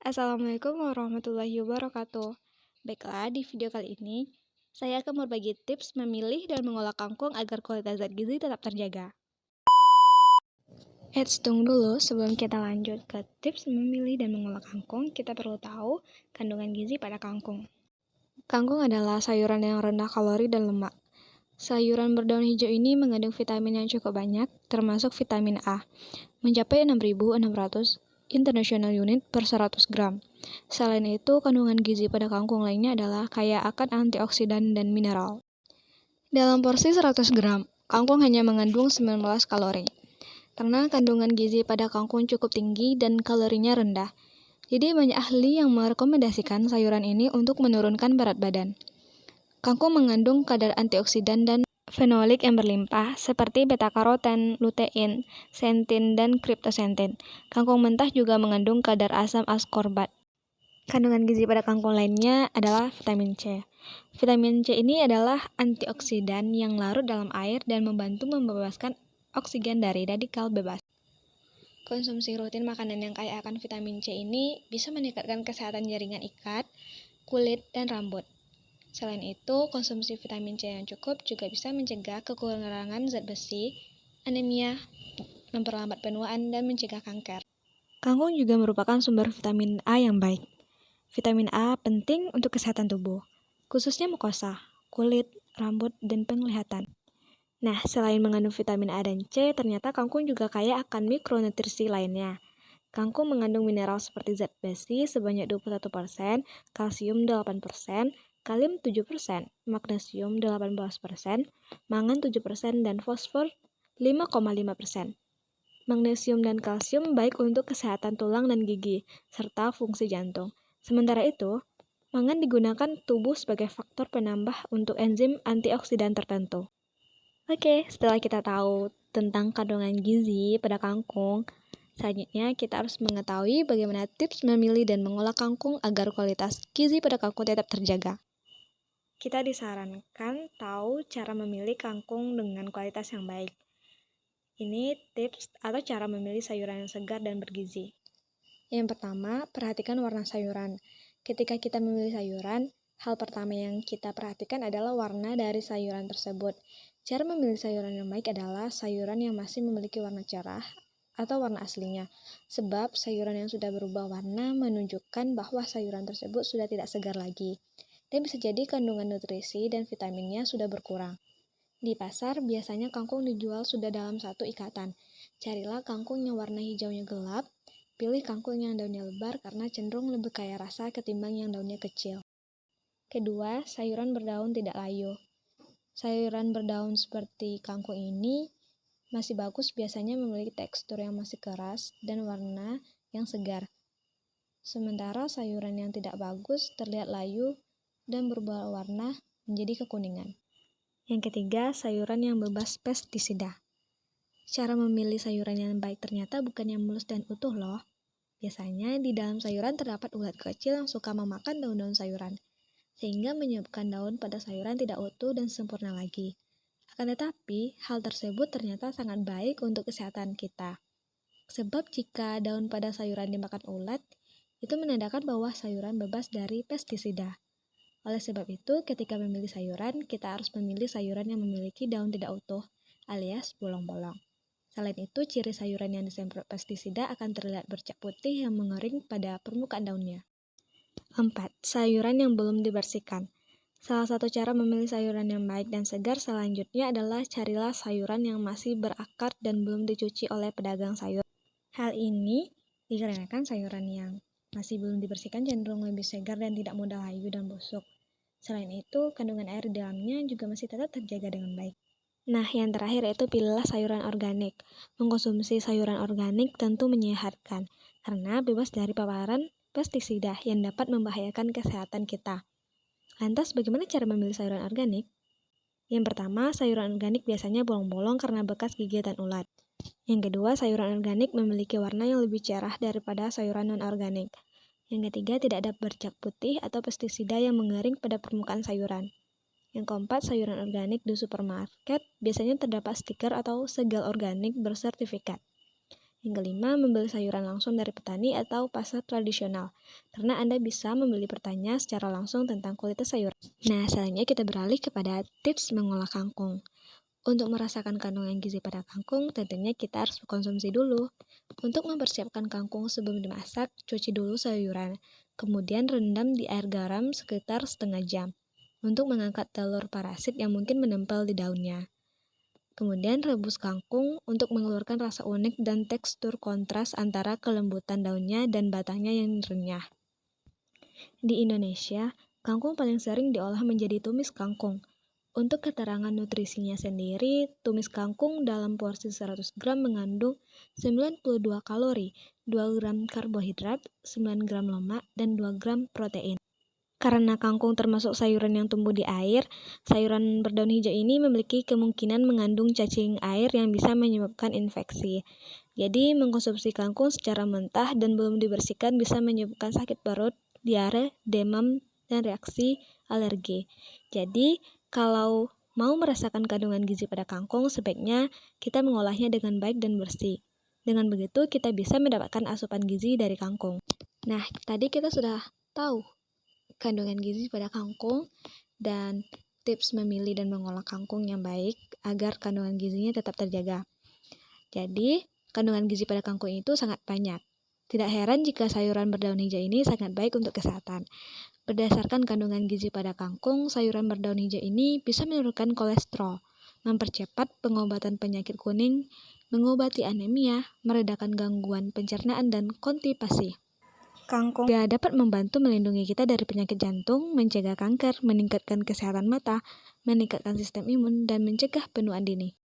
Assalamualaikum warahmatullahi wabarakatuh. Baiklah, di video kali ini, saya akan berbagi tips memilih dan mengolah kangkung agar kualitas zat gizi tetap terjaga. Tunggu dulu, sebelum kita lanjut ke tips memilih dan mengolah kangkung, kita perlu tahu kandungan gizi pada kangkung. Kangkung adalah sayuran yang rendah kalori dan lemak. Sayuran berdaun hijau ini mengandung vitamin yang cukup banyak, termasuk vitamin A, mencapai 6.600 international unit per 100 gram. Selain itu, kandungan gizi pada kangkung lainnya adalah kaya akan antioksidan dan mineral. Dalam porsi 100 gram, kangkung hanya mengandung 19 kalori. Karena kandungan gizi pada kangkung cukup tinggi dan kalorinya rendah, jadi banyak ahli yang merekomendasikan sayuran ini untuk menurunkan berat badan. Kangkung mengandung kadar antioksidan dan fenolik yang berlimpah seperti beta-karoten, lutein, sentin, dan kriptosentin. Kangkung mentah juga mengandung kadar asam askorbat. Kandungan gizi pada kangkung lainnya adalah vitamin C. Vitamin C ini adalah antioksidan yang larut dalam air dan membantu membebaskan oksigen dari radikal bebas. Konsumsi rutin makanan yang kaya akan vitamin C ini bisa meningkatkan kesehatan jaringan ikat, kulit, dan rambut. Selain itu, konsumsi vitamin C yang cukup juga bisa mencegah kekurangan zat besi, anemia, memperlambat penuaan, dan mencegah kanker. Kangkung juga merupakan sumber vitamin A yang baik. Vitamin A penting untuk kesehatan tubuh, khususnya mukosa, kulit, rambut, dan penglihatan. Nah, selain mengandung vitamin A dan C, ternyata kangkung juga kaya akan mikronutrisi lainnya. Kangkung mengandung mineral seperti zat besi sebanyak 21%, kalsium 8%, kalium 7%, magnesium 18%, mangan 7%, dan fosfor 5,5%. Magnesium dan kalsium baik untuk kesehatan tulang dan gigi, serta fungsi jantung. Sementara itu, mangan digunakan tubuh sebagai faktor penambah untuk enzim antioksidan tertentu. Oke, setelah kita tahu tentang kandungan gizi pada kangkung, selanjutnya kita harus mengetahui bagaimana tips memilih dan mengolah kangkung agar kualitas gizi pada kangkung tetap terjaga. Kita disarankan tahu cara memilih kangkung dengan kualitas yang baik. Ini tips atau cara memilih sayuran yang segar dan bergizi. Yang pertama, perhatikan warna sayuran. Ketika kita memilih sayuran, hal pertama yang kita perhatikan adalah warna dari sayuran tersebut. Cara memilih sayuran yang baik adalah sayuran yang masih memiliki warna cerah atau warna aslinya, sebab sayuran yang sudah berubah warna menunjukkan bahwa sayuran tersebut sudah tidak segar lagi, dan bisa jadi kandungan nutrisi dan vitaminnya sudah berkurang. Di pasar, biasanya kangkung dijual sudah dalam satu ikatan. Carilah kangkung yang warna hijaunya gelap, pilih kangkung yang daunnya lebar karena cenderung lebih kaya rasa ketimbang yang daunnya kecil. Kedua, sayuran berdaun tidak layu. Sayuran berdaun seperti kangkung ini masih bagus biasanya memiliki tekstur yang masih keras dan warna yang segar. Sementara sayuran yang tidak bagus terlihat layu dan berubah warna menjadi kekuningan. Yang ketiga, sayuran yang bebas pestisida. Cara memilih sayuran yang baik ternyata bukan yang mulus dan utuh loh. Biasanya di dalam sayuran terdapat ulat kecil yang suka memakan daun-daun sayuran, sehingga menyebabkan daun pada sayuran tidak utuh dan sempurna lagi. Akan tetapi, hal tersebut ternyata sangat baik untuk kesehatan kita. Sebab jika daun pada sayuran dimakan ulat, itu menandakan bahwa sayuran bebas dari pestisida. Oleh sebab itu, ketika memilih sayuran, kita harus memilih sayuran yang memiliki daun tidak utuh, alias bolong-bolong. Selain itu, ciri sayuran yang disemprot pestisida akan terlihat bercak putih yang mengering pada permukaan daunnya. 4. Sayuran yang belum dibersihkan. Salah satu cara memilih sayuran yang baik dan segar selanjutnya adalah carilah sayuran yang masih berakar dan belum dicuci oleh pedagang sayur. Hal ini dikarenakan sayuran yang masih belum dibersihkan cenderung lebih segar dan tidak mudah layu dan busuk. Selain itu, kandungan air di dalamnya juga masih tetap terjaga dengan baik. Nah, yang terakhir itu pilihlah sayuran organik. Mengkonsumsi sayuran organik tentu menyehatkan, karena bebas dari paparan pestisida yang dapat membahayakan kesehatan kita. Lantas, bagaimana cara memilih sayuran organik? Yang pertama, sayuran organik biasanya bolong-bolong karena bekas gigitan ulat. Yang kedua, sayuran organik memiliki warna yang lebih cerah daripada sayuran non-organik. Yang ketiga, tidak ada bercak putih atau pestisida yang mengering pada permukaan sayuran. Yang keempat, sayuran organik di supermarket biasanya terdapat stiker atau segel organik bersertifikat. Yang kelima, membeli sayuran langsung dari petani atau pasar tradisional, karena Anda bisa membeli bertanya secara langsung tentang kualitas sayuran. Nah, selanjutnya kita beralih kepada tips mengolah kangkung. Untuk merasakan kandungan gizi pada kangkung, tentunya kita harus konsumsi dulu. Untuk mempersiapkan kangkung sebelum dimasak, cuci dulu sayuran, kemudian rendam di air garam sekitar setengah jam untuk mengangkat telur parasit yang mungkin menempel di daunnya. Kemudian rebus kangkung untuk mengeluarkan rasa unik dan tekstur kontras antara kelembutan daunnya dan batangnya yang renyah. Di Indonesia, kangkung paling sering diolah menjadi tumis kangkung. Untuk keterangan nutrisinya sendiri, tumis kangkung dalam porsi 100 gram mengandung 92 kalori, 2 gram karbohidrat, 9 gram lemak, dan 2 gram protein. Karena kangkung termasuk sayuran yang tumbuh di air, sayuran berdaun hijau ini memiliki kemungkinan mengandung cacing air yang bisa menyebabkan infeksi. Jadi, mengkonsumsi kangkung secara mentah dan belum dibersihkan bisa menyebabkan sakit perut, diare, demam, dan reaksi alergi. Jadi, kalau mau merasakan kandungan gizi pada kangkung, sebaiknya kita mengolahnya dengan baik dan bersih. Dengan begitu, kita bisa mendapatkan asupan gizi dari kangkung. Nah, tadi kita sudah tahu kandungan gizi pada kangkung dan tips memilih dan mengolah kangkung yang baik agar kandungan gizinya tetap terjaga. Jadi, kandungan gizi pada kangkung itu sangat banyak. Tidak heran jika sayuran berdaun hijau ini sangat baik untuk kesehatan. Berdasarkan kandungan gizi pada kangkung, sayuran berdaun hijau ini bisa menurunkan kolesterol, mempercepat pengobatan penyakit kuning, mengobati anemia, meredakan gangguan pencernaan dan konstipasi. Kangkung juga dapat membantu melindungi kita dari penyakit jantung, mencegah kanker, meningkatkan kesehatan mata, meningkatkan sistem imun, dan mencegah penuaan dini.